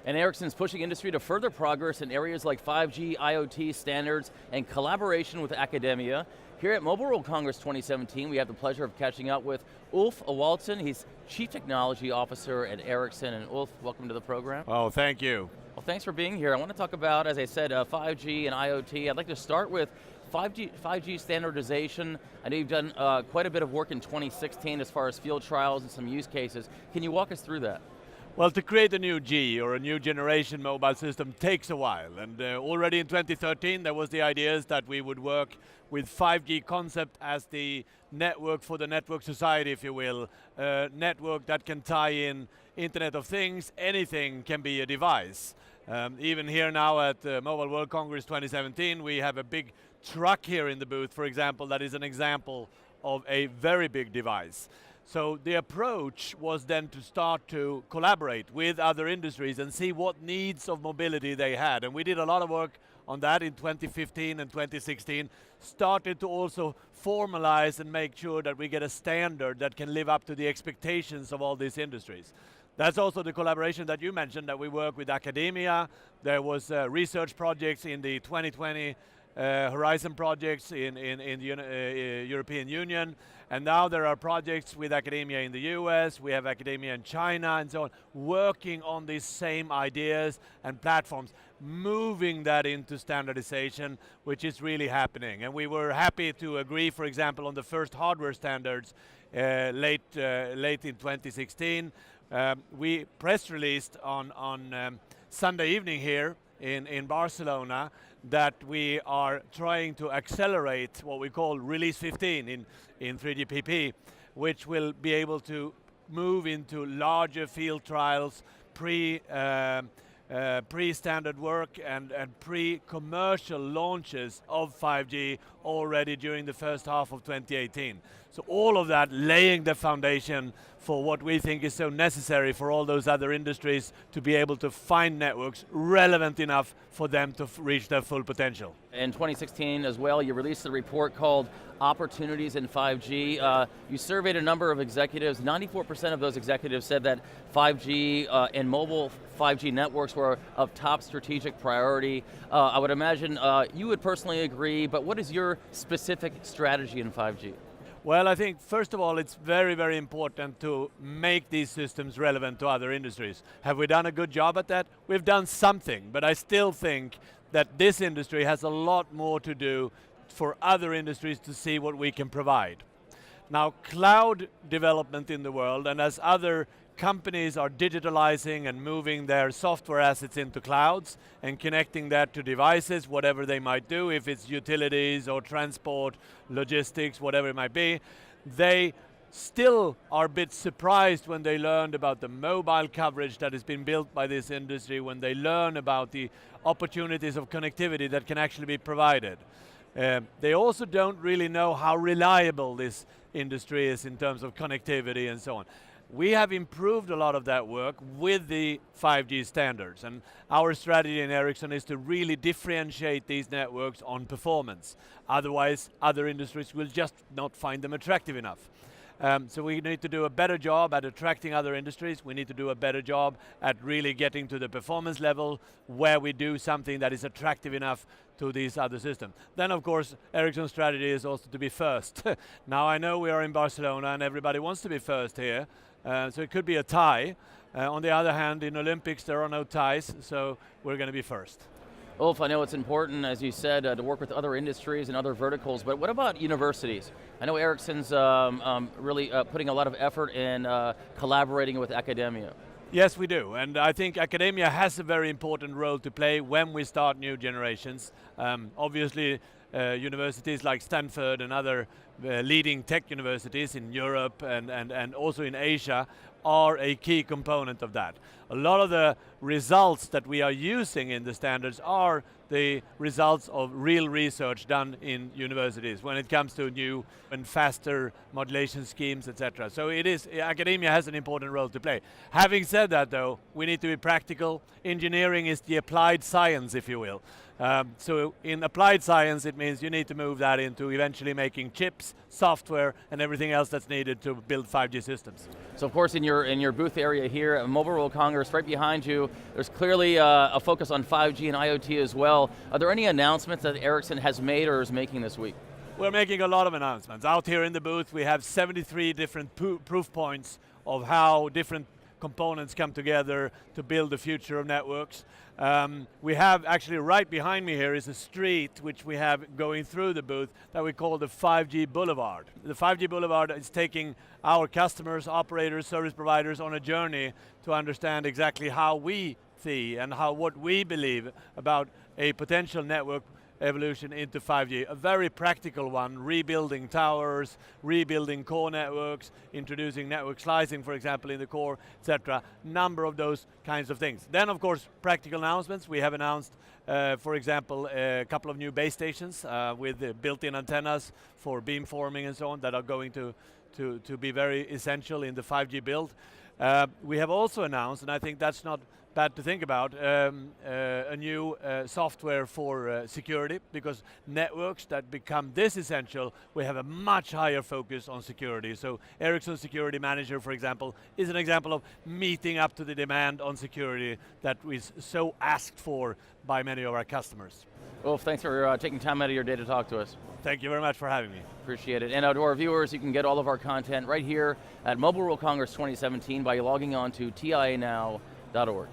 And Ericsson's pushing industry to further progress in areas like 5G, IoT standards, and collaboration with academia. Here at Mobile World Congress 2017, we have the pleasure of catching up with Ulf Ewaldson. He's Chief Technology Officer at Ericsson. And Ulf, welcome to the program. Oh, thank you. Well, thanks for being here. I want to talk about, as I said, 5G and IoT. I'd like to start with 5G standardization. I know you've done quite a bit of work in 2016 as far as field trials and some use cases. Can you walk us through that? Well, to create a new G or a new generation mobile system takes a while, and already in 2013 there was the ideas that we would work with 5G concept as the network for the network society, if you will, network that can tie in Internet of Things. Anything can be a device. Even here now at Mobile World Congress 2017, we have a big truck here in the booth, for example, that is an example of a very big device. So the approach was then to start to collaborate with other industries and see what needs of mobility they had. And we did a lot of work on that in 2015 and 2016, started to also formalize and make sure that we get a standard that can live up to the expectations of all these industries. That's also the collaboration that you mentioned, that we work with academia. There was research projects in the 2020 Horizon projects in the European Union, and now there are projects with academia in the US, we have academia in China and so on, working on these same ideas and platforms, moving that into standardization, which is really happening. And we were happy to agree, for example, on the first hardware standards late in 2016. We press released on Sunday evening here in Barcelona that we are trying to accelerate what we call Release 15 in 3GPP, which will be able to move into larger field trials, pre-standard work and pre-commercial launches of 5G already during the first half of 2018. So all of that laying the foundation for what we think is so necessary for all those other industries to be able to find networks relevant enough for them to reach their full potential. In 2016 as well, you released a report called Opportunities in 5G. You surveyed a number of executives. 94% of those executives said that 5G and mobile 5G networks were of top strategic priority. I would imagine you would personally agree, but what is your specific strategy in 5G? Well, I think first of all, it's very, very important to make these systems relevant to other industries. Have we done a good job at that? We've done something, but I still think that this industry has a lot more to do for other industries to see what we can provide. Now, cloud development in the world, and as other companies are digitalizing and moving their software assets into clouds and connecting that to devices, whatever they might do, if it's utilities or transport, logistics, whatever it might be, they still are a bit surprised when they learned about the mobile coverage that has been built by this industry, when they learn about the opportunities of connectivity that can actually be provided. They also don't really know how reliable this industry is in terms of connectivity and so on. We have improved a lot of that work with the 5G standards, and our strategy in Ericsson is to really differentiate these networks on performance. Otherwise, other industries will just not find them attractive enough. So we need to do a better job at attracting other industries. We need to do a better job at really getting to the performance level where we do something that is attractive enough to these other systems. Then of course, Ericsson's strategy is also to be first. Now I know we are in Barcelona and everybody wants to be first here, so it could be a tie. On the other hand, in Olympics there are no ties, so we're going to be first. Ulf, I know it's important, as you said, to work with other industries and other verticals, but what about universities? I know Ericsson's really putting a lot of effort in collaborating with academia. Yes, we do, and I think academia has a very important role to play when we start new generations. Obviously, universities like Stanford and other leading tech universities in Europe and also in Asia are a key component of that. A lot of the results that we are using in the standards are the results of real research done in universities when it comes to new and faster modulation schemes, etc. So it is, academia has an important role to play. Having said that though, we need to be practical. Engineering is the applied science, if you will. So in applied science, it means you need to move that into eventually making chips, software, and everything else that's needed to build 5G systems. So of course in your booth area here at Mobile World Congress, right behind you, there's clearly a focus on 5G and IoT as well. Are there any announcements that Ericsson has made or is making this week? We're making a lot of announcements. Out here in the booth, we have 73 different proof points of how different components come together to build the future of networks. We have actually right behind me here is a street which we have going through the booth that we call the 5G Boulevard. The 5G Boulevard is taking our customers, operators, service providers on a journey to understand exactly how we see and what we believe about a potential network evolution into 5G, a very practical one, rebuilding towers, rebuilding core networks, introducing network slicing, for example, in the core, etc. Number of those kinds of things. Then, of course, practical announcements. We have announced, for example, a couple of new base stations with built-in antennas for beamforming and so on that are going to be very essential in the 5G build. We have also announced, and I think that's not bad to think about, a new software for security, because networks that become this essential, we have a much higher focus on security. So Ericsson Security Manager, for example, is an example of meeting up to the demand on security that is so asked for by many of our customers. Ulf, thanks for taking time out of your day to talk to us. Thank you very much for having me. Appreciate it. And to our viewers, you can get all of our content right here at Mobile World Congress 2017 by logging on to tianow.org.